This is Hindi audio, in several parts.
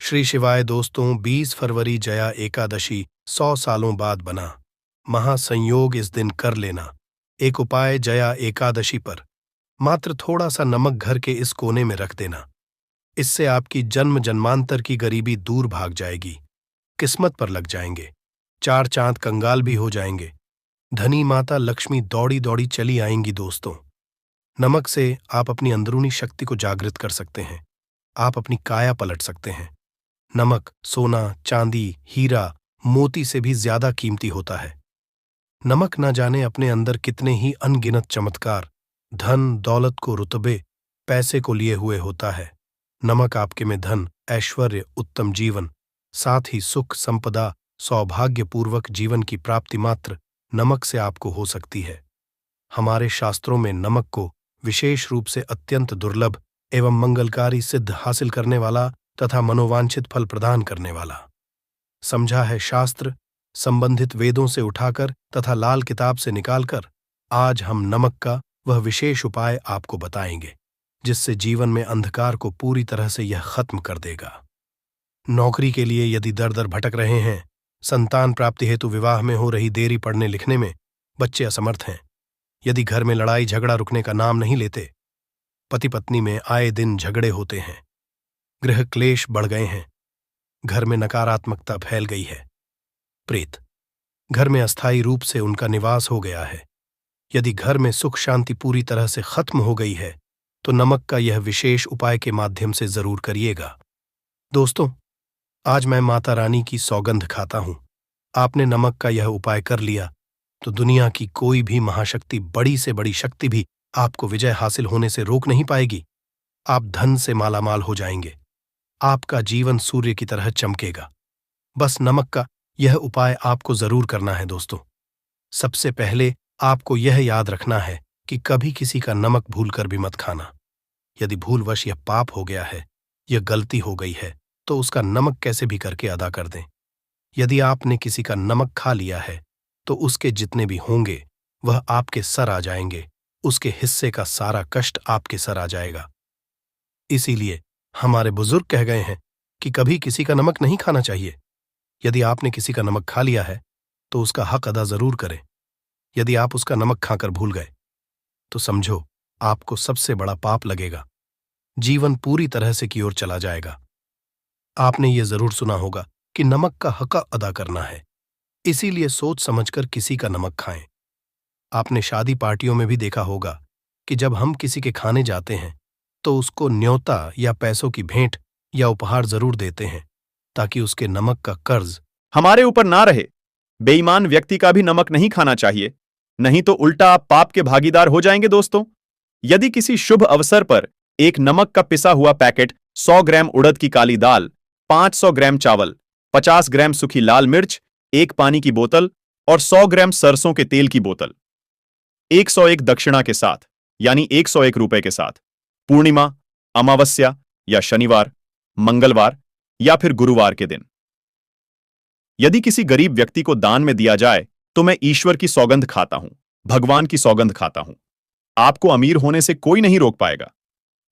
श्री शिवाय दोस्तों, 20 फरवरी जया एकादशी 100 सालों बाद बना। महासंयोग इस दिन कर लेना। एक उपाय जया एकादशी पर मात्र थोड़ा सा नमक घर के इस कोने में रख देना। इससे आपकी जन्म जन्मांतर की गरीबी दूर भाग जाएगी, किस्मत पर लग जाएंगे, 4 चांद कंगाल भी हो जाएंगे, धनी माता लक्ष्मी दौड़ी दौड़ी चली आएंगी। दोस्तों, नमक से आप अपनी अंदरूनी शक्ति को जागृत कर सकते हैं। आप अपनी काया पलट सकते हैं। नमक सोना, चांदी, हीरा, मोती से भी ज्यादा कीमती होता है। नमक न जाने अपने अंदर कितने ही अनगिनत चमत्कार, धन दौलत को, रुतबे पैसे को लिए हुए होता है। नमक आपके में धन, ऐश्वर्य, उत्तम जीवन, साथ ही सुख, संपदा, सौभाग्यपूर्वक जीवन की प्राप्ति मात्र नमक से आपको हो सकती है। हमारे शास्त्रों में नमक को विशेष रूप से अत्यंत दुर्लभ एवं मंगलकारी सिद्ध हासिल करने वाला तथा मनोवांछित फल प्रदान करने वाला समझा है। शास्त्र संबंधित वेदों से उठाकर तथा लाल किताब से निकालकर आज हम नमक का वह विशेष उपाय आपको बताएंगे, जिससे जीवन में अंधकार को पूरी तरह से यह खत्म कर देगा। नौकरी के लिए यदि दर दर भटक रहे हैं, संतान प्राप्ति हेतु विवाह में हो रही देरी पढ़ने लिखने में, बच्चे असमर्थ हैं, यदि घर में लड़ाई झगड़ा रुकने का नाम नहीं लेते, पति पत्नी में आए दिन झगड़े होते हैं, गृह क्लेश बढ़ गए हैं, घर में नकारात्मकता फैल गई है, प्रेत घर में अस्थायी रूप से उनका निवास हो गया है, यदि घर में सुख शांति पूरी तरह से खत्म हो गई है, तो नमक का यह विशेष उपाय के माध्यम से जरूर करिएगा। दोस्तों, आज मैं माता रानी की सौगंध खाता हूं, आपने नमक का यह उपाय कर लिया तो दुनिया की कोई भी महाशक्ति, बड़ी से बड़ी शक्ति भी आपको विजय हासिल होने से रोक नहीं पाएगी। आप धन से मालामाल हो जाएंगे, आपका जीवन सूर्य की तरह चमकेगा। बस नमक का यह उपाय आपको जरूर करना है। दोस्तों, सबसे पहले आपको यह याद रखना है कि कभी किसी का नमक भूलकर भी मत खाना। यदि भूलवश यह पाप हो गया है, यह गलती हो गई है, तो उसका नमक कैसे भी करके अदा कर दें। यदि आपने किसी का नमक खा लिया है तो उसके जितने भी होंगे वह आपके सर आ जाएंगे, उसके हिस्से का सारा कष्ट आपके सर आ जाएगा। इसीलिए हमारे बुजुर्ग कह गए हैं कि कभी किसी का नमक नहीं खाना चाहिए। यदि आपने किसी का नमक खा लिया है तो उसका हक अदा जरूर करें। यदि आप उसका नमक खाकर भूल गए तो समझो आपको सबसे बड़ा पाप लगेगा, जीवन पूरी तरह से की ओर चला जाएगा। आपने ये जरूर सुना होगा कि नमक का हक अदा करना है, इसीलिए सोच समझकर किसी का नमक खाएं। आपने शादी पार्टियों में भी देखा होगा कि जब हम किसी के खाने जाते हैं तो उसको न्योता या पैसों की भेंट या उपहार जरूर देते हैं, ताकि उसके नमक का कर्ज हमारे ऊपर ना रहे। बेईमान व्यक्ति का भी नमक नहीं खाना चाहिए, नहीं तो उल्टा आप पाप के भागीदार हो जाएंगे। दोस्तों, यदि किसी शुभ अवसर पर एक नमक का पिसा हुआ पैकेट, 100 ग्राम उड़द की काली दाल, 500 ग्राम चावल, 50 ग्राम सूखी लाल मिर्च, एक पानी की बोतल और 100 ग्राम सरसों के तेल की बोतल 101 दक्षिणा के साथ, यानी 101 रुपए के साथ, पूर्णिमा, अमावस्या या शनिवार, मंगलवार या फिर गुरुवार के दिन यदि किसी गरीब व्यक्ति को दान में दिया जाए तो मैं ईश्वर की सौगंध खाता हूं, भगवान की सौगंध खाता हूं। आपको अमीर होने से कोई नहीं रोक पाएगा।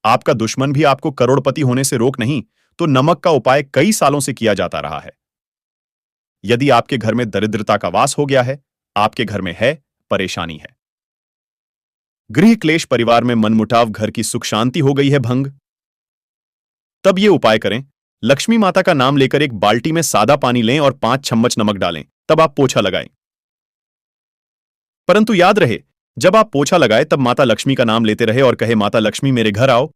आपका दुश्मन भी आपको करोड़पति होने से रोक नहीं तो नमक का उपाय कई सालों से किया जाता रहा है। यदि आपके घर में दरिद्रता का वास हो गया है, आपके घर में है परेशानी है, गृह क्लेश, परिवार में मनमुटाव, घर की सुख शांति हो गई है भंग, तब यह उपाय करें। लक्ष्मी माता का नाम लेकर एक बाल्टी में सादा पानी लें और 5 चम्मच नमक डालें, तब आप पोछा लगाएं। परंतु याद रहे, जब आप पोछा लगाएं तब माता लक्ष्मी का नाम लेते रहे और कहे, माता लक्ष्मी मेरे घर आओ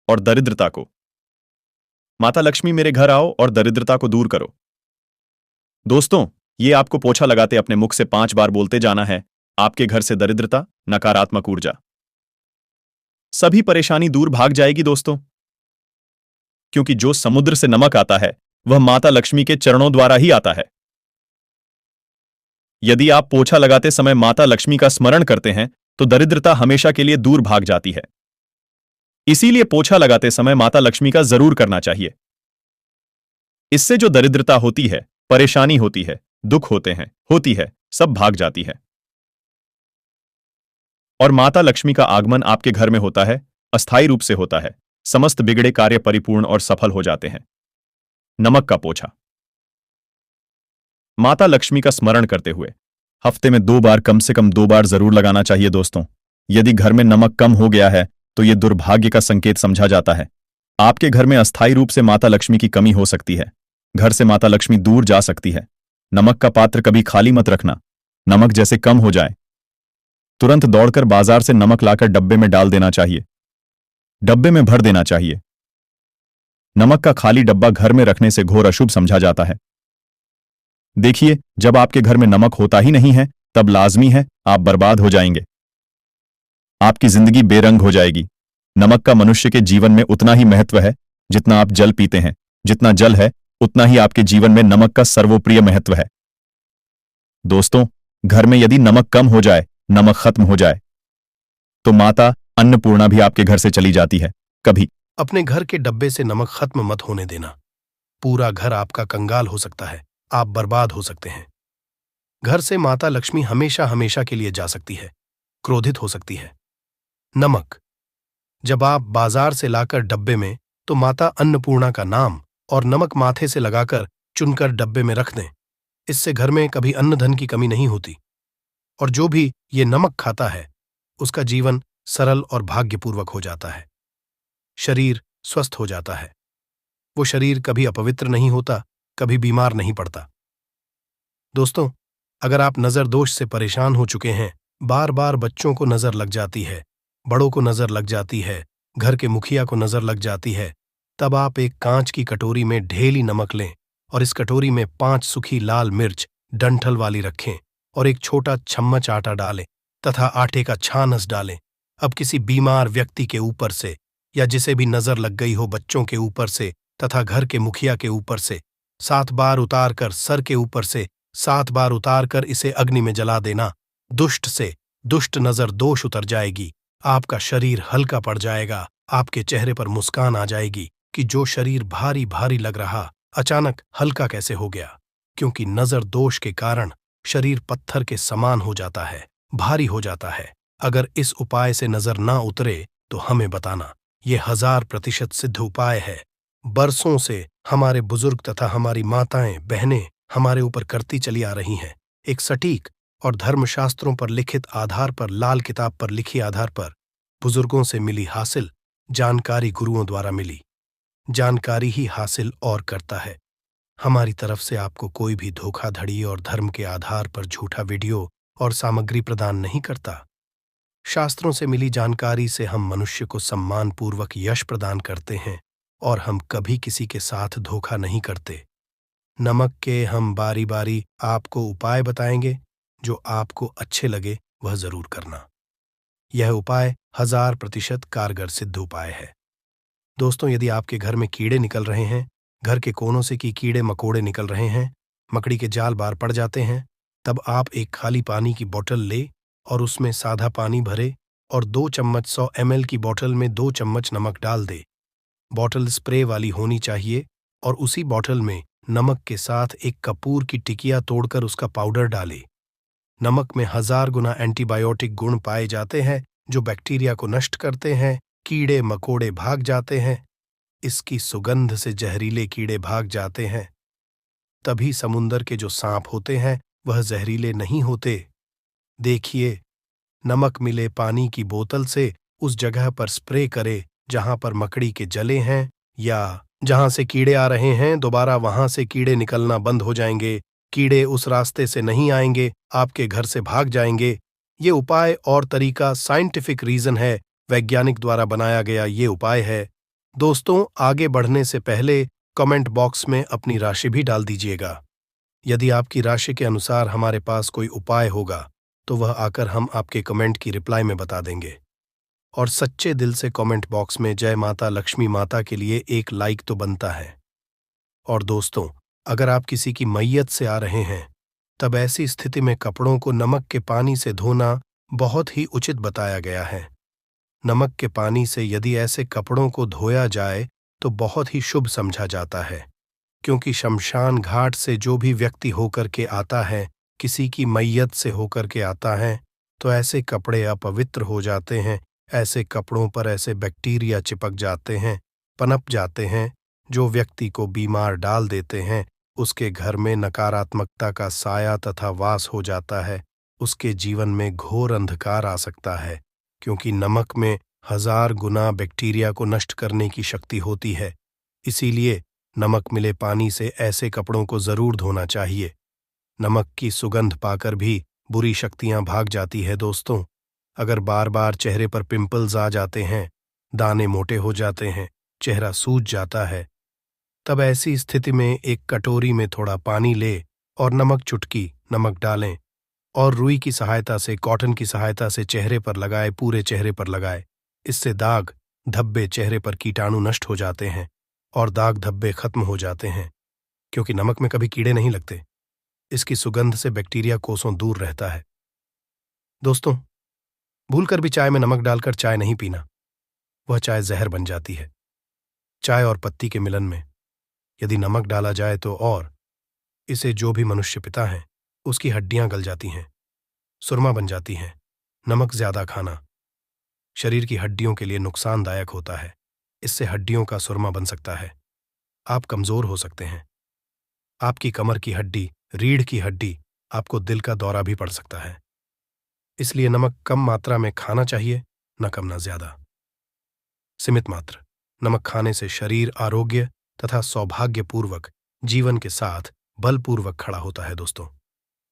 और दरिद्रता को, माता लक्ष्मी मेरे घर आओ और दरिद्रता को दूर करो। दोस्तों, ये आपको पोछा लगाते अपने मुख से 5 बार बोलते जाना है। आपके घर से दरिद्रता, नकारात्मक ऊर्जा, सभी परेशानी दूर भाग जाएगी। दोस्तों, क्योंकि जो समुद्र से नमक आता है वह माता लक्ष्मी के चरणों द्वारा ही आता है। यदि आप पोछा लगाते समय माता लक्ष्मी का स्मरण करते हैं तो दरिद्रता हमेशा के लिए दूर भाग जाती है। इसीलिए पोछा लगाते समय माता लक्ष्मी का जरूर करना चाहिए। इससे जो दरिद्रता होती है, परेशानी होती है, दुख होते हैं, होती है, सब भाग जाती है। और माता लक्ष्मी का आगमन आपके घर में होता है, अस्थायी रूप से होता है, समस्त बिगड़े कार्य परिपूर्ण और सफल हो जाते हैं। नमक का पोछा। माता लक्ष्मी का स्मरण करते हुए हफ्ते में 2 बार, कम से कम 2 बार जरूर लगाना चाहिए दोस्तों। यदि घर में नमक कम हो गया है तो यह दुर्भाग्य का संकेत समझा जाता है। आपके घर में अस्थायी रूप से माता लक्ष्मी की कमी हो सकती है। घर से माता लक्ष्मी दूर जा सकती है। नमक का पात्र कभी खाली मत रखना। नमक जैसे कम हो जाए तुरंत दौड़कर बाजार से नमक लाकर डब्बे में डाल देना चाहिए। डब्बे में भर देना चाहिए। नमक का खाली डब्बा घर में रखने से घोर अशुभ समझा जाता है। देखिए, जब आपके घर में नमक होता ही नहीं है तब लाजमी है आप बर्बाद हो जाएंगे। आपकी जिंदगी बेरंग हो जाएगी। नमक का मनुष्य के जीवन में उतना ही महत्व है जितना आप जल पीते हैं। जितना जल है उतना ही आपके जीवन में नमक का सर्वोप्रिय महत्व है। दोस्तों, घर में यदि नमक कम हो जाए, नमक खत्म हो जाए, तो माता अन्नपूर्णा भी आपके घर से चली जाती है। कभी अपने घर के डब्बे से नमक खत्म मत होने देना। पूरा घर आपका कंगाल हो सकता है। आप बर्बाद हो सकते हैं। घर से माता लक्ष्मी हमेशा हमेशा के लिए जा सकती है, क्रोधित हो सकती है। नमक जब आप बाजार से लाकर डब्बे में, तो माता अन्नपूर्णा का नाम और नमक माथे से लगाकर चुनकर डब्बे में रख दें। इससे घर में कभी अन्न धन की कमी नहीं होती और जो भी ये नमक खाता है उसका जीवन सरल और भाग्यपूर्वक हो जाता है। शरीर स्वस्थ हो जाता है। वो शरीर कभी अपवित्र नहीं होता, कभी बीमार नहीं पड़ता। दोस्तों, अगर आप नजर दोष से परेशान हो चुके हैं, बार बार बच्चों को नजर लग जाती है, बड़ों को नजर लग जाती है, घर के मुखिया को नजर लग जाती है, तब आप एक कांच की कटोरी में ढेली नमक लें और इस कटोरी में 5 सूखी लाल मिर्च डंठल वाली रखें और एक छोटा चम्मच आटा डालें तथा आटे का छानस डालें। अब किसी बीमार व्यक्ति के ऊपर से या जिसे भी नजर लग गई हो, बच्चों के ऊपर से तथा घर के मुखिया के ऊपर से 7 बार उतार कर, सर के ऊपर से 7 बार उतार कर इसे अग्नि में जला देना। दुष्ट से दुष्ट नजर दोष उतर जाएगी। आपका शरीर हल्का पड़ जाएगा। आपके चेहरे पर मुस्कान आ जाएगी कि जो शरीर भारी भारी लग रहा अचानक हल्का कैसे हो गया, क्योंकि नजर दोष के कारण शरीर पत्थर के समान हो जाता है, भारी हो जाता है। अगर इस उपाय से नजर ना उतरे तो हमें बताना। ये 1000% सिद्ध उपाय है। बरसों से हमारे बुजुर्ग तथा हमारी माताएं बहनें हमारे ऊपर करती चली आ रही हैं। एक सटीक और धर्मशास्त्रों पर लिखित आधार पर, लाल किताब पर लिखी आधार पर, बुजुर्गों से मिली हासिल जानकारी, गुरुओं द्वारा मिली जानकारी ही हासिल और करता है। हमारी तरफ से आपको कोई भी धोखाधड़ी और धर्म के आधार पर झूठा वीडियो और सामग्री प्रदान नहीं करता। शास्त्रों से मिली जानकारी से हम मनुष्य को सम्मानपूर्वक यश प्रदान करते हैं और हम कभी किसी के साथ धोखा नहीं करते। नमक के हम बारी बारी आपको उपाय बताएंगे। जो आपको अच्छे लगे वह जरूर करना। यह उपाय 1000% कारगर सिद्ध उपाय है। दोस्तों, यदि आपके घर में कीड़े निकल रहे हैं, घर के कोनों से की कीड़े मकोड़े निकल रहे हैं, मकड़ी के जाल बार पड़ जाते हैं, तब आप एक खाली पानी की बोतल ले और उसमें सादा पानी भरे और 2 चम्मच 100 ml की बोतल में 2 चम्मच नमक डाल दे। बोतल स्प्रे वाली होनी चाहिए और उसी बोतल में नमक के साथ एक कपूर की टिकिया तोड़कर उसका पाउडर डाले। नमक में 1000 गुना एंटीबायोटिक गुण पाए जाते हैं जो बैक्टीरिया को नष्ट करते हैं। कीड़े मकोड़े भाग जाते हैं। इसकी सुगंध से जहरीले कीड़े भाग जाते हैं। तभी समुंदर के जो सांप होते हैं वह जहरीले नहीं होते। देखिए, नमक मिले पानी की बोतल से उस जगह पर स्प्रे करे जहां पर मकड़ी के जले हैं या जहां से कीड़े आ रहे हैं, दोबारा वहां से कीड़े निकलना बंद हो जाएंगे। कीड़े उस रास्ते से नहीं आएंगे, आपके घर से भाग जाएंगे। ये उपाय और तरीका साइंटिफिक रीजन है, वैज्ञानिक द्वारा बनाया गया ये उपाय है। दोस्तों, आगे बढ़ने से पहले कमेंट बॉक्स में अपनी राशि भी डाल दीजिएगा। यदि आपकी राशि के अनुसार हमारे पास कोई उपाय होगा तो वह आकर हम आपके कमेंट की रिप्लाई में बता देंगे। और सच्चे दिल से कमेंट बॉक्स में जय माता लक्ष्मी माता के लिए एक लाइक तो बनता है। और दोस्तों, अगर आप किसी की मैयत से आ रहे हैं तब ऐसी स्थिति में कपड़ों को नमक के पानी से धोना बहुत ही उचित बताया गया है। नमक के पानी से यदि ऐसे कपड़ों को धोया जाए तो बहुत ही शुभ समझा जाता है, क्योंकि शमशान घाट से जो भी व्यक्ति होकर के आता है, किसी की मैयत से होकर के आता है, तो ऐसे कपड़े अपवित्र हो जाते हैं, ऐसे कपड़ों पर ऐसे बैक्टीरिया चिपक जाते हैं, पनप जाते हैं, जो व्यक्ति को बीमार डाल देते हैं। उसके घर में नकारात्मकता का साया तथा वास हो जाता है। उसके जीवन में घोर अंधकार आ सकता है, क्योंकि नमक में 1000 गुना बैक्टीरिया को नष्ट करने की शक्ति होती है। इसीलिए नमक मिले पानी से ऐसे कपड़ों को जरूर धोना चाहिए। नमक की सुगंध पाकर भी बुरी शक्तियां भाग जाती है दोस्तों। अगर बार बार चेहरे पर पिंपल्स आ जाते हैं, दाने मोटे हो जाते हैं, चेहरा सूज जाता है, तब ऐसी स्थिति में एक कटोरी में थोड़ा पानी ले और चुटकी नमक डालें और रुई की सहायता से, कॉटन की सहायता से चेहरे पर लगाए, पूरे चेहरे पर लगाए। इससे दाग धब्बे, चेहरे पर कीटाणु नष्ट हो जाते हैं और दाग धब्बे खत्म हो जाते हैं, क्योंकि नमक में कभी कीड़े नहीं लगते। इसकी सुगंध से बैक्टीरिया कोसों दूर रहता है। दोस्तों, भूलकर भी चाय में नमक डालकर चाय नहीं पीना, वह चाय जहर बन जाती है। चाय और पत्ती के मिलन में यदि नमक डाला जाए तो और इसे जो भी मनुष्य पीता है उसकी हड्डियां गल जाती हैं, सुरमा बन जाती हैं। नमक ज्यादा खाना शरीर की हड्डियों के लिए नुकसानदायक होता है। इससे हड्डियों का सुरमा बन सकता है, आप कमजोर हो सकते हैं। आपकी कमर की हड्डी, रीढ़ की हड्डी, आपको दिल का दौरा भी पड़ सकता है। इसलिए नमक कम मात्रा में खाना चाहिए, न कम न ज्यादा, सीमित मात्रा। नमक खाने से शरीर आरोग्य तथा सौभाग्यपूर्वक जीवन के साथ बलपूर्वक खड़ा होता है। दोस्तों,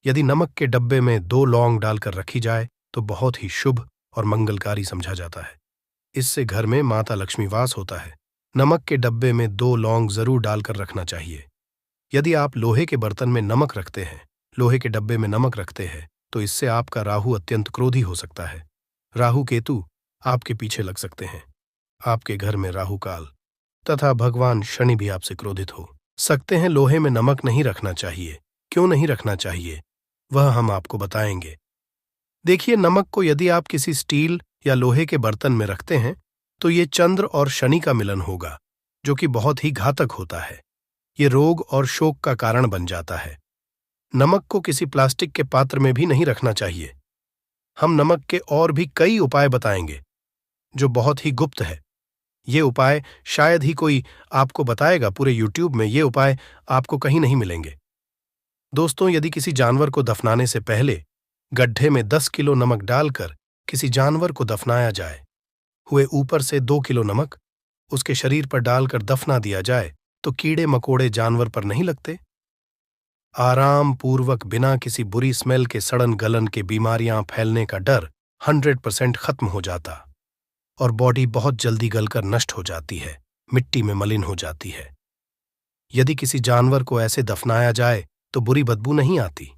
यदि नमक के डब्बे में 2 लौंग डालकर रखी जाए तो बहुत ही शुभ और मंगलकारी समझा जाता है। इससे घर में माता लक्ष्मी वास होता है। नमक के डब्बे में 2 लौंग जरूर डालकर रखना चाहिए। यदि आप लोहे के बर्तन में नमक रखते हैं, लोहे के डब्बे में नमक रखते हैं, तो इससे आपका राहु अत्यंत क्रोधी हो सकता है। राहु केतु आपके पीछे लग सकते हैं। आपके घर में राहु काल तथा भगवान शनि भी आपसे क्रोधित हो सकते हैं। लोहे में नमक नहीं रखना चाहिए। क्यों नहीं रखना चाहिए, वह हम आपको बताएंगे। देखिए, नमक को यदि आप किसी स्टील या लोहे के बर्तन में रखते हैं तो ये चंद्र और शनि का मिलन होगा, जो कि बहुत ही घातक होता है। ये रोग और शोक का कारण बन जाता है। नमक को किसी प्लास्टिक के पात्र में भी नहीं रखना चाहिए। हम नमक के और भी कई उपाय बताएंगे जो बहुत ही गुप्त है। ये उपाय शायद ही कोई आपको बताएगा। पूरे यूट्यूब में ये उपाय आपको कहीं नहीं मिलेंगे। दोस्तों, यदि किसी जानवर को दफनाने से पहले गड्ढे में 10 किलो नमक डालकर किसी जानवर को दफनाया जाए, हुए ऊपर से 2 किलो नमक उसके शरीर पर डालकर दफना दिया जाए, तो कीड़े मकोड़े जानवर पर नहीं लगते। आराम पूर्वक, बिना किसी बुरी स्मेल के सड़न गलन के बीमारियां फैलने का डर 100% खत्म हो जाता और बॉडी बहुत जल्दी गलकर नष्ट हो जाती है, मिट्टी में मलिन हो जाती है। यदि किसी जानवर को ऐसे दफनाया जाए तो बुरी बदबू नहीं आती।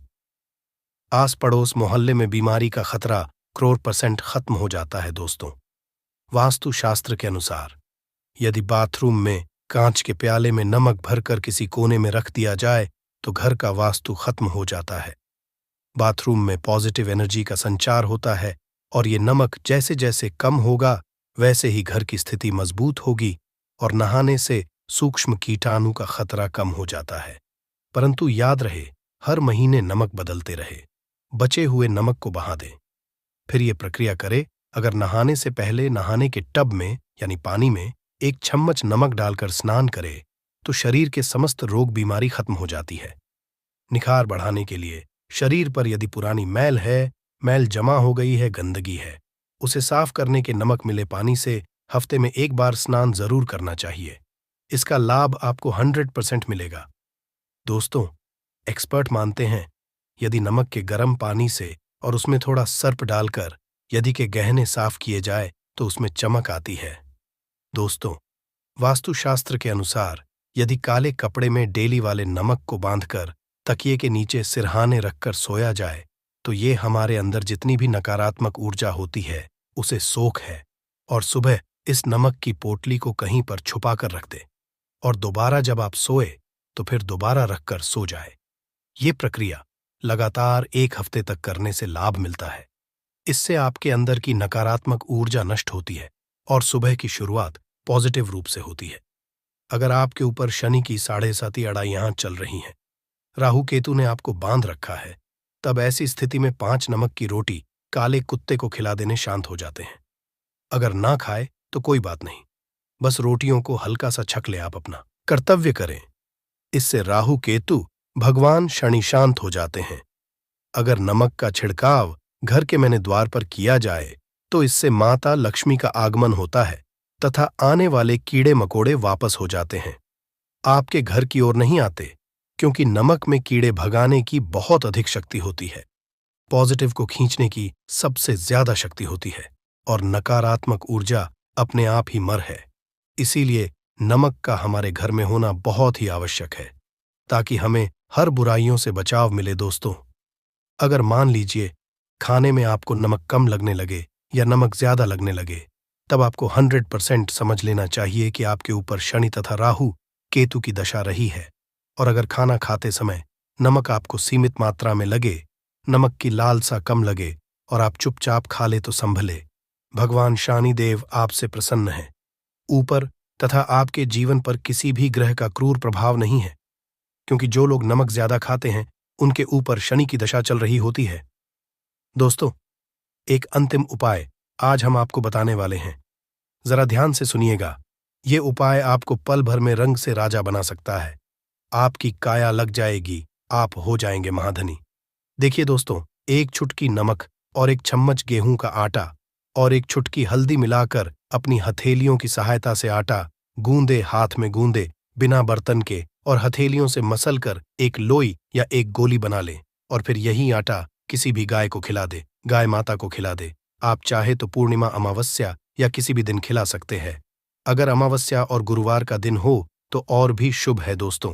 आस पड़ोस मोहल्ले में बीमारी का खतरा 100% खत्म हो जाता है। दोस्तों, वास्तु शास्त्र के अनुसार यदि बाथरूम में कांच के प्याले में नमक भरकर किसी कोने में रख दिया जाए तो घर का वास्तु खत्म हो जाता है। बाथरूम में पॉजिटिव एनर्जी का संचार होता है और ये नमक जैसे जैसे कम होगा वैसे ही घर की स्थिति मजबूत होगी और नहाने से सूक्ष्म कीटाणु का खतरा कम हो जाता है। परंतु याद रहे, हर महीने नमक बदलते रहे। बचे हुए नमक को बहा दें। फिर ये प्रक्रिया करे। अगर नहाने से पहले नहाने के टब में यानी पानी में 1 चम्मच नमक डालकर स्नान करे तो शरीर के समस्त रोग बीमारी खत्म हो जाती है। निखार बढ़ाने के लिए शरीर पर यदि पुरानी मैल है, मैल जमा हो गई है, गंदगी है, उसे साफ करने के नमक मिले पानी से हफ्ते में 1 बार स्नान जरूर करना चाहिए। इसका लाभ आपको 100% मिलेगा। दोस्तों, एक्सपर्ट मानते हैं यदि नमक के गर्म पानी से और उसमें थोड़ा सर्प डालकर यदि के गहने साफ किए जाए तो उसमें चमक आती है। दोस्तों, वास्तुशास्त्र के अनुसार यदि काले कपड़े में डेली वाले नमक को बांधकर तकिए के नीचे सिरहाने रखकर सोया जाए तो ये हमारे अंदर जितनी भी नकारात्मक ऊर्जा होती है उसे सोख है और सुबह इस नमक की पोटली को कहीं पर छुपा कर रख दे और दोबारा जब आप सोए तो फिर दोबारा रखकर सो जाए। ये प्रक्रिया लगातार 1 हफ्ते तक करने से लाभ मिलता है। इससे आपके अंदर की नकारात्मक ऊर्जा नष्ट होती है और सुबह की शुरुआत पॉजिटिव रूप से होती है। अगर आपके ऊपर शनि की 7.5 अड़ाइयां चल रही हैं, राहु केतु ने आपको बांध रखा है, तब ऐसी स्थिति में 5 नमक की रोटी काले कुत्ते को खिला देने शांत हो जाते हैं। अगर ना खाए तो कोई बात नहीं, बस रोटियों को हल्का सा छक ले, आप अपना कर्तव्य करें। इससे राहु केतु भगवान शनि शांत हो जाते हैं। अगर नमक का छिड़काव घर के मैंने द्वार पर किया जाए तो इससे माता लक्ष्मी का आगमन होता है तथा आने वाले कीड़े मकोड़े वापस हो जाते हैं, आपके घर की ओर नहीं आते, क्योंकि नमक में कीड़े भगाने की बहुत अधिक शक्ति होती है, पॉजिटिव को खींचने की सबसे ज्यादा शक्ति होती है और नकारात्मक ऊर्जा अपने आप ही मर है। इसीलिए नमक का हमारे घर में होना बहुत ही आवश्यक है ताकि हमें हर बुराइयों से बचाव मिले। दोस्तों, अगर मान लीजिए खाने में आपको नमक कम लगने लगे या नमक ज्यादा लगने लगे, तब आपको 100% समझ लेना चाहिए कि आपके ऊपर शनि तथा राहु केतु की दशा रही है। और अगर खाना खाते समय नमक आपको सीमित मात्रा में लगे, नमक की लालसा कम लगे और आप चुपचाप खा ले तो संभले, भगवान शनि देव आपसे प्रसन्न हैं। ऊपर तथा आपके जीवन पर किसी भी ग्रह का क्रूर प्रभाव नहीं है, क्योंकि जो लोग नमक ज्यादा खाते हैं उनके ऊपर शनि की दशा चल रही होती है। दोस्तों, एक अंतिम उपाय आज हम आपको बताने वाले हैं, जरा ध्यान से सुनिएगा। ये उपाय आपको पल भर में रंग से राजा बना सकता है, आपकी काया लग जाएगी, आप हो जाएंगे महाधनी। देखिए दोस्तों, एक चुटकी नमक और एक चम्मच गेहूं का आटा और एक चुटकी हल्दी मिलाकर अपनी हथेलियों की सहायता से आटा गूंदे, हाथ में गूंदे, बिना बर्तन के, और हथेलियों से मसल कर एक लोई या एक गोली बना ले और फिर यही आटा किसी भी गाय को खिला दे, गाय माता को खिला दे। आप चाहे तो पूर्णिमा, अमावस्या या किसी भी दिन खिला सकते हैं। अगर अमावस्या और गुरुवार का दिन हो तो और भी शुभ है। दोस्तों,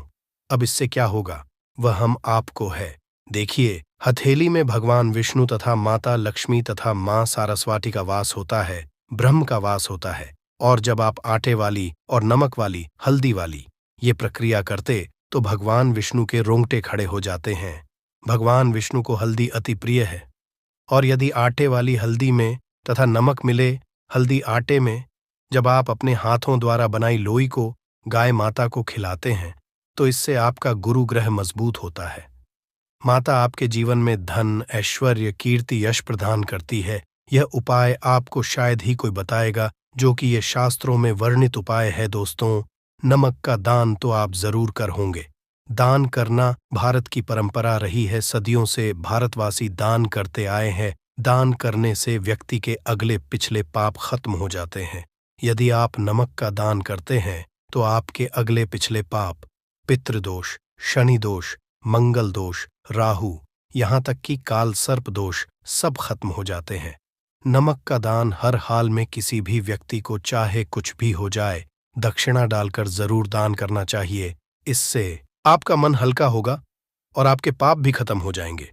अब इससे क्या होगा वह हम आपको है। देखिए, हथेली में भगवान विष्णु तथा माता लक्ष्मी तथा मां सारस्वती का वास होता है, ब्रह्म का वास होता है। और जब आप आटे वाली और नमक वाली, हल्दी वाली ये प्रक्रिया करते तो भगवान विष्णु के रोंगटे खड़े हो जाते हैं। भगवान विष्णु को हल्दी अति प्रिय है, और यदि आटे वाली हल्दी में तथा नमक मिले हल्दी आटे में, जब आप अपने हाथों द्वारा बनाई लोई को गाय माता को खिलाते हैं तो इससे आपका गुरु ग्रह मजबूत होता है। माता आपके जीवन में धन, ऐश्वर्य, कीर्ति, यश प्रदान करती है। यह उपाय आपको शायद ही कोई बताएगा, जो कि ये शास्त्रों में वर्णित उपाय है। दोस्तों, नमक का दान तो आप जरूर कर होंगे। दान करना भारत की परंपरा रही है, सदियों से भारतवासी दान करते आए हैं। दान करने से व्यक्ति के अगले पिछले पाप खत्म हो जाते हैं। यदि आप नमक का दान करते हैं तो आपके अगले पिछले पाप, पितृदोष, शनि दोष, मंगल दोष, राहु, यहाँ तक कि काल सर्प दोष सब खत्म हो जाते हैं। नमक का दान हर हाल में किसी भी व्यक्ति को, चाहे कुछ भी हो जाए, दक्षिणा डालकर जरूर दान करना चाहिए। इससे आपका मन हल्का होगा और आपके पाप भी खत्म हो जाएंगे।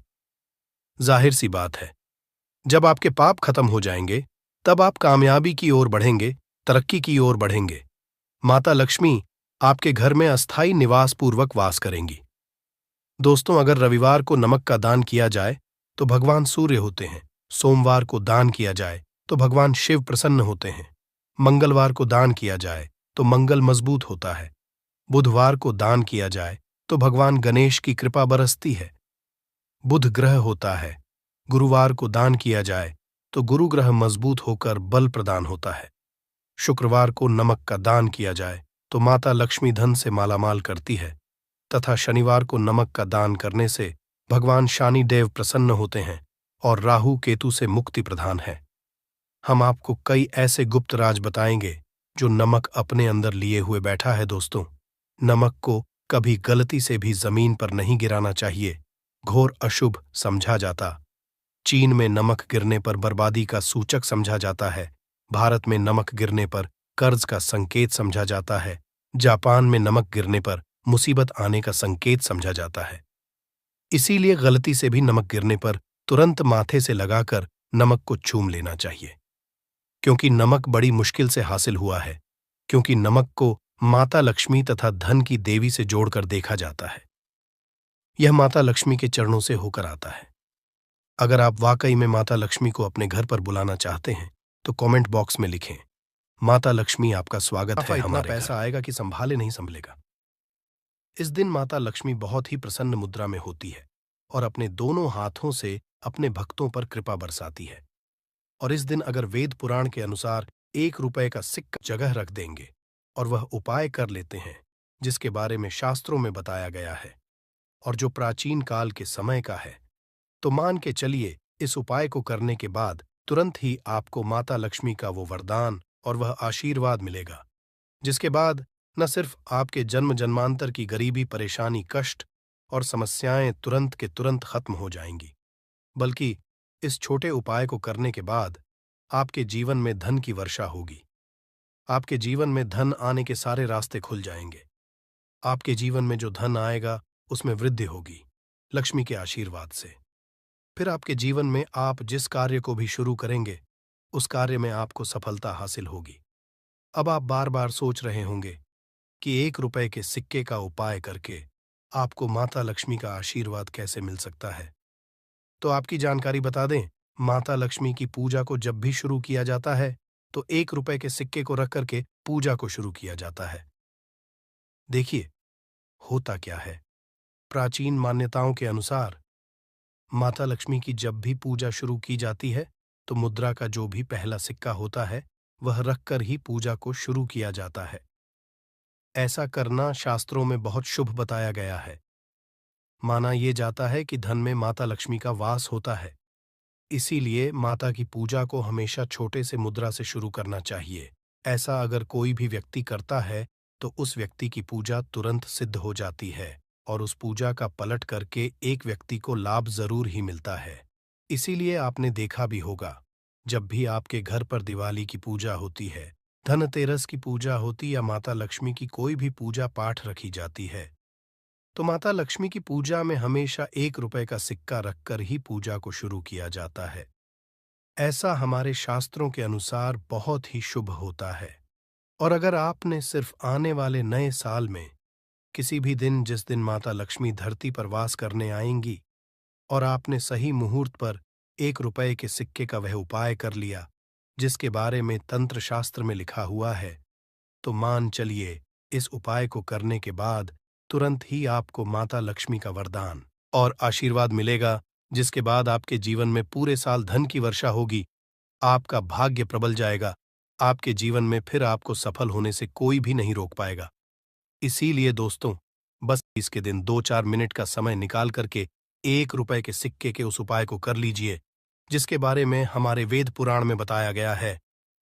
जाहिर सी बात है, जब आपके पाप खत्म हो जाएंगे तब आप कामयाबी की ओर बढ़ेंगे, तरक्की की ओर बढ़ेंगे। माता लक्ष्मी आपके घर में अस्थायी निवास पूर्वक वास करेंगी। दोस्तों, अगर रविवार को नमक का दान किया जाए तो भगवान सूर्य होते हैं। सोमवार को दान किया जाए तो भगवान शिव प्रसन्न होते हैं। मंगलवार को दान किया जाए तो मंगल मजबूत होता है। बुधवार को दान किया जाए तो भगवान गणेश की कृपा बरसती है, बुध ग्रह होता है। गुरुवार को दान किया जाए तो गुरु ग्रह मजबूत होकर बल प्रदान होता है। शुक्रवार को नमक का दान किया जाए तो माता लक्ष्मी धन से मालामाल करती है, तथा शनिवार को नमक का दान करने से भगवान शनि देव प्रसन्न होते हैं और राहु केतु से मुक्ति प्रदान है। हम आपको कई ऐसे गुप्त राज बताएंगे जो नमक अपने अंदर लिए हुए बैठा है। दोस्तों, नमक को कभी गलती से भी जमीन पर नहीं गिराना चाहिए, घोर अशुभ समझा जाता। चीन में नमक गिरने पर बर्बादी का सूचक समझा जाता है। भारत में नमक गिरने पर कर्ज का संकेत समझा जाता है। जापान में नमक गिरने पर मुसीबत आने का संकेत समझा जाता है। इसीलिए गलती से भी नमक गिरने पर तुरंत माथे से लगाकर नमक को चूम लेना चाहिए, क्योंकि नमक बड़ी मुश्किल से हासिल हुआ है, क्योंकि नमक को माता लक्ष्मी तथा धन की देवी से जोड़कर देखा जाता है। यह माता लक्ष्मी के चरणों से होकर आता है। अगर आप वाकई में माता लक्ष्मी को अपने घर पर बुलाना चाहते हैं तो कमेंट बॉक्स में लिखें, माता लक्ष्मी आपका स्वागत है। हमारे पैसा आएगा कि संभाले नहीं संभलेगा। इस दिन माता लक्ष्मी बहुत ही प्रसन्न मुद्रा में होती है और अपने दोनों हाथों से अपने भक्तों पर कृपा बरसाती है। और इस दिन अगर वेद पुराण के अनुसार 1 रुपए का सिक्का जगह रख देंगे और वह उपाय कर लेते हैं जिसके बारे में शास्त्रों में बताया गया है और जो प्राचीन काल के समय का है, तो मान के चलिए इस उपाय को करने के बाद तुरंत ही आपको माता लक्ष्मी का वो वरदान और वह आशीर्वाद मिलेगा, जिसके बाद न सिर्फ आपके जन्म जन्मांतर की गरीबी, परेशानी, कष्ट और समस्याएं तुरंत के तुरंत खत्म हो जाएंगी, बल्कि इस छोटे उपाय को करने के बाद आपके जीवन में धन की वर्षा होगी। आपके जीवन में धन आने के सारे रास्ते खुल जाएंगे। आपके जीवन में जो धन आएगा उसमें वृद्धि होगी लक्ष्मी के आशीर्वाद से। फिर आपके जीवन में आप जिस कार्य को भी शुरू करेंगे उस कार्य में आपको सफलता हासिल होगी। अब आप बार बार सोच रहे होंगे कि 1 रुपए के सिक्के का उपाय करके आपको माता लक्ष्मी का आशीर्वाद कैसे मिल सकता है। तो आपकी जानकारी बता दें, माता लक्ष्मी की पूजा को जब भी शुरू किया जाता है तो 1 रुपए के सिक्के को रख करके पूजा को शुरू किया जाता है। देखिए, होता क्या है, प्राचीन मान्यताओं के अनुसार माता लक्ष्मी की जब भी पूजा शुरू की जाती है तो मुद्रा का जो भी पहला सिक्का होता है वह रखकर ही पूजा को शुरू किया जाता है। ऐसा करना शास्त्रों में बहुत शुभ बताया गया है। माना यह जाता है कि धन में माता लक्ष्मी का वास होता है, इसीलिए माता की पूजा को हमेशा छोटे से मुद्रा से शुरू करना चाहिए। ऐसा अगर कोई भी व्यक्ति करता है तो उस व्यक्ति की पूजा तुरंत सिद्ध हो जाती है और उस पूजा का पलट करके एक व्यक्ति को लाभ जरूर ही मिलता है। इसीलिए आपने देखा भी होगा, जब भी आपके घर पर दिवाली की पूजा होती है, धनतेरस की पूजा होती या माता लक्ष्मी की कोई भी पूजा पाठ रखी जाती है, तो माता लक्ष्मी की पूजा में हमेशा 1 रुपए का सिक्का रखकर ही पूजा को शुरू किया जाता है। ऐसा हमारे शास्त्रों के अनुसार बहुत ही शुभ होता है। और अगर आपने सिर्फ आने वाले नए साल में किसी भी दिन, जिस दिन माता लक्ष्मी धरती पर वास करने आएंगी, और आपने सही मुहूर्त पर 1 रुपए के सिक्के का वह उपाय कर लिया जिसके बारे में तंत्र शास्त्र में लिखा हुआ है, तो मान चलिए इस उपाय को करने के बाद तुरंत ही आपको माता लक्ष्मी का वरदान और आशीर्वाद मिलेगा, जिसके बाद आपके जीवन में पूरे साल धन की वर्षा होगी। आपका भाग्य प्रबल जाएगा। आपके जीवन में फिर आपको सफल होने से कोई भी नहीं रोक पाएगा। इसीलिए दोस्तों, बस इसके दिन 2-4 मिनट का समय निकाल करके 1 रुपए के सिक्के के उस उपाय को कर लीजिए जिसके बारे में हमारे वेद पुराण में बताया गया है,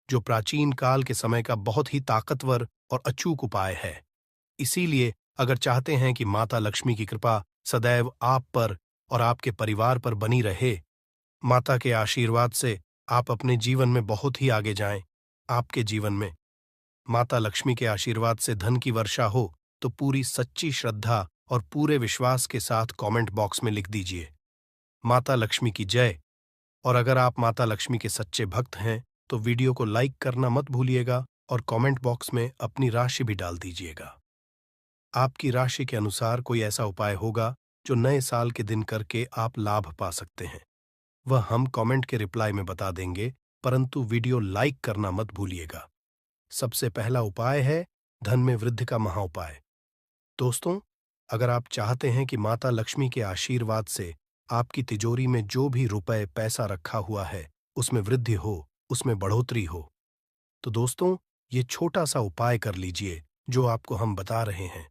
जो प्राचीन काल के समय का बहुत ही ताकतवर और अचूक उपाय है। इसीलिए अगर चाहते हैं कि माता लक्ष्मी की कृपा सदैव आप पर और आपके परिवार पर बनी रहे, माता के आशीर्वाद से आप अपने जीवन में बहुत ही आगे जाएं, आपके जीवन में माता लक्ष्मी के आशीर्वाद से धन की वर्षा हो, तो पूरी सच्ची श्रद्धा और पूरे विश्वास के साथ कमेंट बॉक्स में लिख दीजिए, माता लक्ष्मी की जय। और अगर आप माता लक्ष्मी के सच्चे भक्त हैं तो वीडियो को लाइक करना मत भूलिएगा और कमेंट बॉक्स में अपनी राशि भी डाल दीजिएगा। आपकी राशि के अनुसार कोई ऐसा उपाय होगा जो नए साल के दिन करके आप लाभ पा सकते हैं, वह हम कमेंट के रिप्लाई में बता देंगे, परंतु वीडियो लाइक करना मत भूलिएगा। सबसे पहला उपाय है धन में वृद्धि का महाउपाय। दोस्तों, अगर आप चाहते हैं कि माता लक्ष्मी के आशीर्वाद से आपकी तिजोरी में जो भी रुपए पैसा रखा हुआ है उसमें वृद्धि हो, उसमें बढ़ोतरी हो, तो दोस्तों ये छोटा सा उपाय कर लीजिए जो आपको हम बता रहे हैं।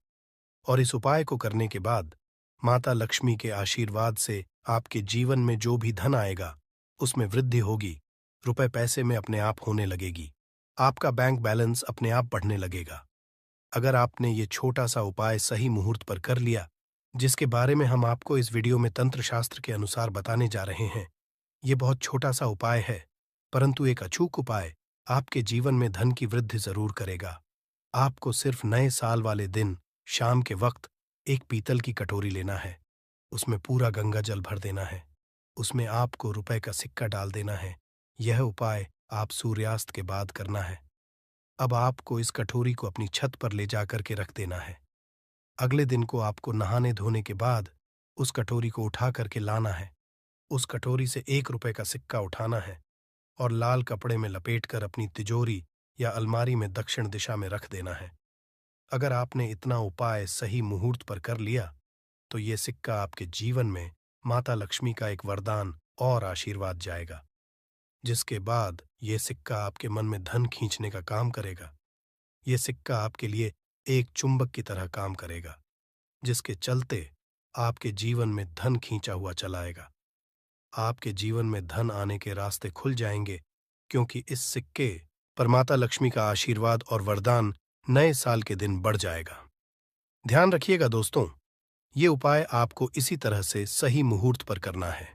और इस उपाय को करने के बाद माता लक्ष्मी के आशीर्वाद से आपके जीवन में जो भी धन आएगा उसमें वृद्धि होगी, रुपए पैसे में अपने आप होने लगेगी, आपका बैंक बैलेंस अपने आप बढ़ने लगेगा। अगर आपने ये छोटा सा उपाय सही मुहूर्त पर कर लिया, जिसके बारे में हम आपको इस वीडियो में तंत्र शास्त्र के अनुसार बताने जा रहे हैं, ये बहुत छोटा सा उपाय है, परंतु एक अचूक उपाय आपके जीवन में धन की वृद्धि जरूर करेगा। आपको सिर्फ नए साल वाले दिन शाम के वक्त एक पीतल की कटोरी लेना है, उसमें पूरा गंगा जल भर देना है, उसमें आपको रुपए का सिक्का डाल देना है। यह उपाय आप सूर्यास्त के बाद करना है। अब आपको इस कटोरी को अपनी छत पर ले जाकर के रख देना है। अगले दिन को आपको नहाने धोने के बाद उस कटोरी को उठा करके लाना है। उस कटोरी से 1 रुपए का सिक्का उठाना है और लाल कपड़े में लपेटकर अपनी तिजोरी या अलमारी में दक्षिण दिशा में रख देना है। अगर आपने इतना उपाय सही मुहूर्त पर कर लिया तो ये सिक्का आपके जीवन में माता लक्ष्मी का एक वरदान और आशीर्वाद जाएगा। जिसके बाद ये सिक्का आपके मन में धन खींचने का काम करेगा। ये सिक्का आपके लिए एक चुंबक की तरह काम करेगा, जिसके चलते आपके जीवन में धन खींचा हुआ चला आएगा। आपके जीवन में धन आने के रास्ते खुल जाएंगे, क्योंकि इस सिक्के पर माता लक्ष्मी का आशीर्वाद और वरदान नए साल के दिन बढ़ जाएगा। ध्यान रखिएगा दोस्तों, ये उपाय आपको इसी तरह से सही मुहूर्त पर करना है।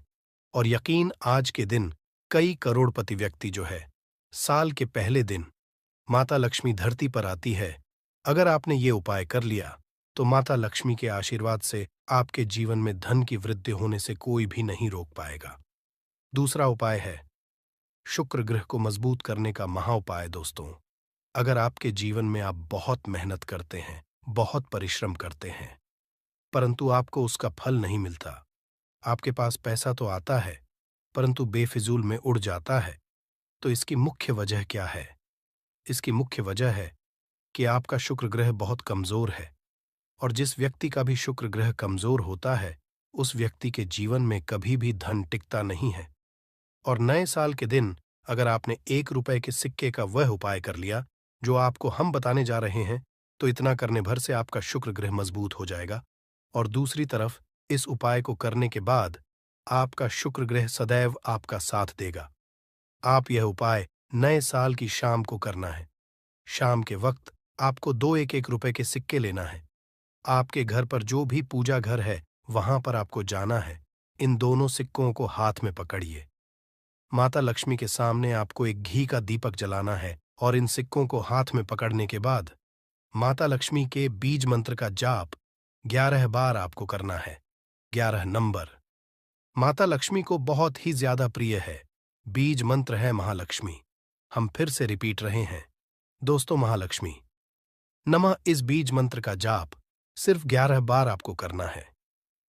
और यकीन, आज के दिन कई करोड़पति व्यक्ति जो है, साल के पहले दिन माता लक्ष्मी धरती पर आती है। अगर आपने ये उपाय कर लिया तो माता लक्ष्मी के आशीर्वाद से आपके जीवन में धन की वृद्धि होने से कोई भी नहीं रोक पाएगा। दूसरा उपाय है शुक्र ग्रह को मजबूत करने का महाउपाय। दोस्तों, अगर आपके जीवन में आप बहुत मेहनत करते हैं, बहुत परिश्रम करते हैं, परंतु आपको उसका फल नहीं मिलता, आपके पास पैसा तो आता है परंतु बेफिजूल में उड़ जाता है, तो इसकी मुख्य वजह क्या है? इसकी मुख्य वजह है कि आपका शुक्र ग्रह बहुत कमजोर है। और जिस व्यक्ति का भी शुक्र ग्रह कमजोर होता है, उस व्यक्ति के जीवन में कभी भी धन टिकता नहीं है। और नए साल के दिन अगर आपने 1 रुपए के सिक्के का वह उपाय कर लिया जो आपको हम बताने जा रहे हैं, तो इतना करने भर से आपका शुक्र ग्रह मजबूत हो जाएगा। और दूसरी तरफ, इस उपाय को करने के बाद आपका शुक्र ग्रह सदैव आपका साथ देगा। आप यह उपाय नए साल की शाम को करना है। शाम के वक्त आपको 2 1-1 रुपए के सिक्के लेना है। आपके घर पर जो भी पूजा घर है, वहां पर आपको जाना है। इन दोनों सिक्कों को हाथ में पकड़िए। माता लक्ष्मी के सामने आपको एक घी का दीपक जलाना है और इन सिक्कों को हाथ में पकड़ने के बाद माता लक्ष्मी के बीज मंत्र का जाप 11 बार आपको करना है। 11 नंबर माता लक्ष्मी को बहुत ही ज्यादा प्रिय है। बीज मंत्र है महालक्ष्मी। हम फिर से रिपीट रहे हैं दोस्तों, महालक्ष्मी नमः। इस बीज मंत्र का जाप सिर्फ 11 बार आपको करना है।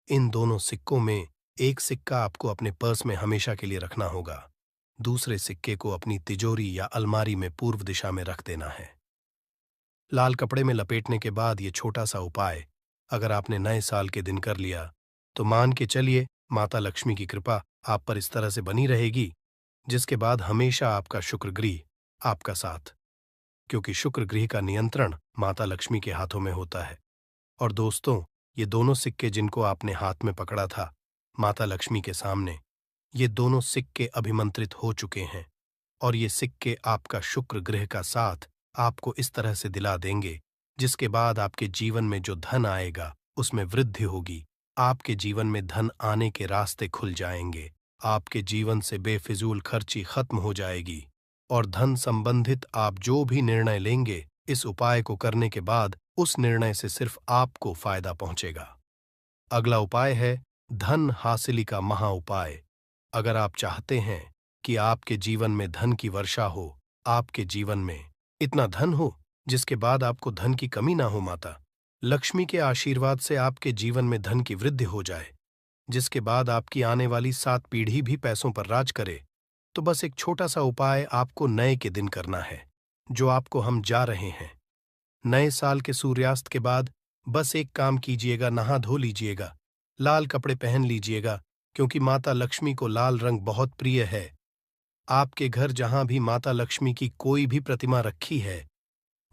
इन दोनों सिक्कों में एक सिक्का आपको अपने पर्स में हमेशा के लिए रखना होगा, दूसरे सिक्के को अपनी तिजोरी या अलमारी में पूर्व दिशा में रख देना है। लाल कपड़े में लपेटने के बाद ये छोटा सा उपाय अगर आपने नए साल के दिन कर लिया, तो मान के चलिए माता लक्ष्मी की कृपा आप पर इस तरह से बनी रहेगी, जिसके बाद हमेशा आपका शुक्र ग्रह आपका साथ, क्योंकि शुक्र ग्रह का नियंत्रण माता लक्ष्मी के हाथों में होता है। और दोस्तों, ये दोनों सिक्के जिनको आपने हाथ में पकड़ा था माता लक्ष्मी के सामने, ये दोनों सिक्के अभिमंत्रित हो चुके हैं। और ये सिक्के आपका शुक्र ग्रह का साथ आपको इस तरह से दिला देंगे, जिसके बाद आपके जीवन में जो धन आएगा उसमें वृद्धि होगी। आपके जीवन में धन आने के रास्ते खुल जाएंगे। आपके जीवन से बेफिजूल खर्ची खत्म हो जाएगी। और धन संबंधित आप जो भी निर्णय लेंगे, इस उपाय को करने के बाद उस निर्णय से सिर्फ आपको फायदा पहुंचेगा। अगला उपाय है धन हासिली का महा उपाय। अगर आप चाहते हैं कि आपके जीवन में धन की वर्षा हो, आपके जीवन में इतना धन हो जिसके बाद आपको धन की कमी ना हो, माता लक्ष्मी के आशीर्वाद से आपके जीवन में धन की वृद्धि हो जाए, जिसके बाद आपकी आने वाली 7 पीढ़ी भी पैसों पर राज करे, तो बस एक छोटा सा उपाय आपको नए के दिन करना है, जो आपको हम जा रहे हैं। नए साल के सूर्यास्त के बाद बस एक काम कीजिएगा, नहा धो लीजिएगा, लाल कपड़े पहन लीजिएगा, क्योंकि माता लक्ष्मी को लाल रंग बहुत प्रिय है। आपके घर जहां भी माता लक्ष्मी की कोई भी प्रतिमा रखी है,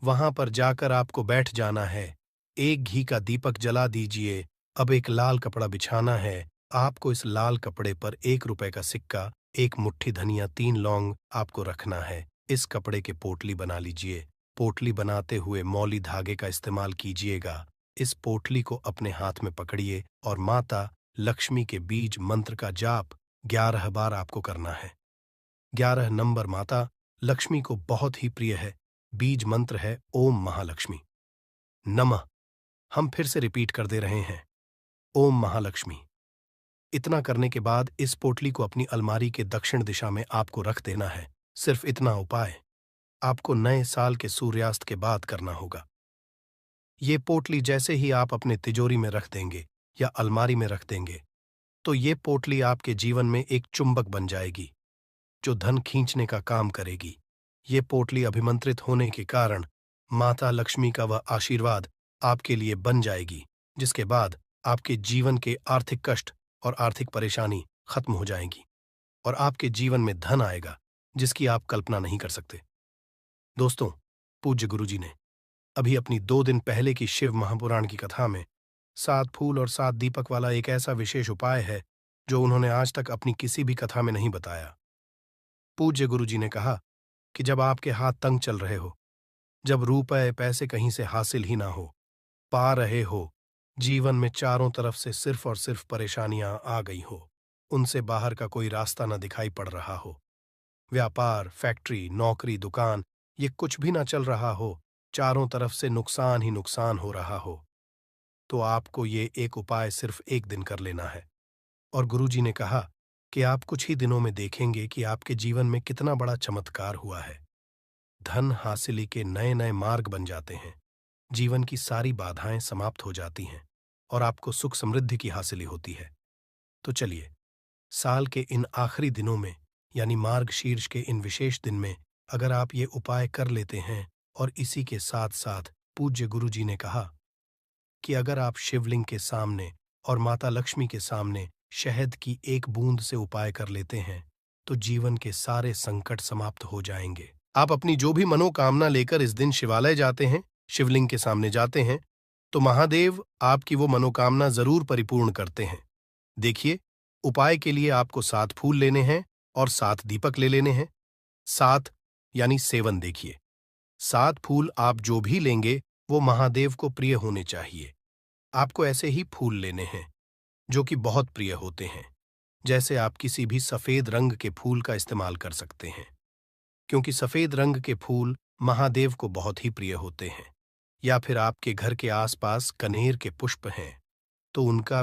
वहां पर जाकर आपको बैठ जाना है। एक घी का दीपक जला दीजिए। अब एक लाल कपड़ा बिछाना है। आपको इस लाल कपड़े पर 1 रुपए का सिक्का, 1 मुट्ठी धनिया, 3 लौंग आपको रखना है। इस कपड़े के पोटली बना लीजिए। पोटली बनाते हुए मौली धागे का इस्तेमाल कीजिएगा। इस पोटली को अपने हाथ में पकड़िए और माता लक्ष्मी के बीज मंत्र का जाप 11 बार आपको करना है। 11 नंबर माता लक्ष्मी को बहुत ही प्रिय है। बीज मंत्र है ओम महालक्ष्मी नमः। हम फिर से रिपीट कर दे रहे हैं, ओम महालक्ष्मी। इतना करने के बाद इस पोटली को अपनी अलमारी के दक्षिण दिशा में आपको रख देना है। सिर्फ इतना उपाय आपको नए साल के सूर्यास्त के बाद करना होगा। ये पोटली जैसे ही आप अपने तिजोरी में रख देंगे या अलमारी में रख देंगे, तो ये पोटली आपके जीवन में एक चुंबक बन जाएगी, जो धन खींचने का काम करेगी। ये पोटली अभिमंत्रित होने के कारण माता लक्ष्मी का वह आशीर्वाद आपके लिए बन जाएगी, जिसके बाद आपके जीवन के आर्थिक कष्ट और आर्थिक परेशानी खत्म हो जाएंगी और आपके जीवन में धन आएगा, जिसकी आप कल्पना नहीं कर सकते। दोस्तों, पूज्य गुरुजी ने अभी अपनी 2 दिन पहले की शिव महापुराण की कथा में 7 फूल और 7 दीपक वाला एक ऐसा विशेष उपाय है जो उन्होंने आज तक अपनी किसी भी कथा में नहीं बताया। पूज्य गुरुजी ने कहा कि जब आपके हाथ तंग चल रहे हो, जब रुपए पैसे कहीं से हासिल ही ना हो पा रहे हो, जीवन में चारों तरफ से सिर्फ और सिर्फ परेशानियां आ गई हो, उनसे बाहर का कोई रास्ता ना दिखाई पड़ रहा हो, व्यापार, फैक्ट्री, नौकरी, दुकान, ये कुछ भी ना चल रहा हो, चारों तरफ से नुकसान ही नुकसान हो रहा हो, तो आपको ये एक उपाय सिर्फ 1 दिन कर लेना है। और गुरुजी ने कहा कि आप कुछ ही दिनों में देखेंगे कि आपके जीवन में कितना बड़ा चमत्कार हुआ है। धन हासिली के नए नए मार्ग बन जाते हैं, जीवन की सारी बाधाएं समाप्त हो जाती हैं और आपको सुख समृद्धि की हासिली होती है। तो चलिए, साल के इन आखिरी दिनों में यानी मार्गशीर्ष के इन विशेष दिन में अगर आप ये उपाय कर लेते हैं, और इसी के साथ साथ पूज्य गुरुजी ने कहा कि अगर आप शिवलिंग के सामने और माता लक्ष्मी के सामने शहद की एक बूंद से उपाय कर लेते हैं, तो जीवन के सारे संकट समाप्त हो जाएंगे। आप अपनी जो भी मनोकामना लेकर इस दिन शिवालय जाते हैं, शिवलिंग के सामने जाते हैं, तो महादेव आपकी वो मनोकामना जरूर परिपूर्ण करते हैं। देखिए, उपाय के लिए आपको 7 फूल लेने हैं और 7 दीपक ले लेने हैं। 7 यानी 7 देखिए। 7 फूल आप जो भी लेंगे वो महादेव को प्रिय होने चाहिए। आपको ऐसे ही फूल लेने हैं जो कि बहुत प्रिय होते हैं, जैसे आप किसी भी सफेद रंग के फूल का इस्तेमाल कर सकते हैं, क्योंकि सफेद रंग के फूल महादेव को बहुत ही प्रिय होते हैं। या फिर आपके घर के आसपास कनेर के पुष्प हैं, तो उनका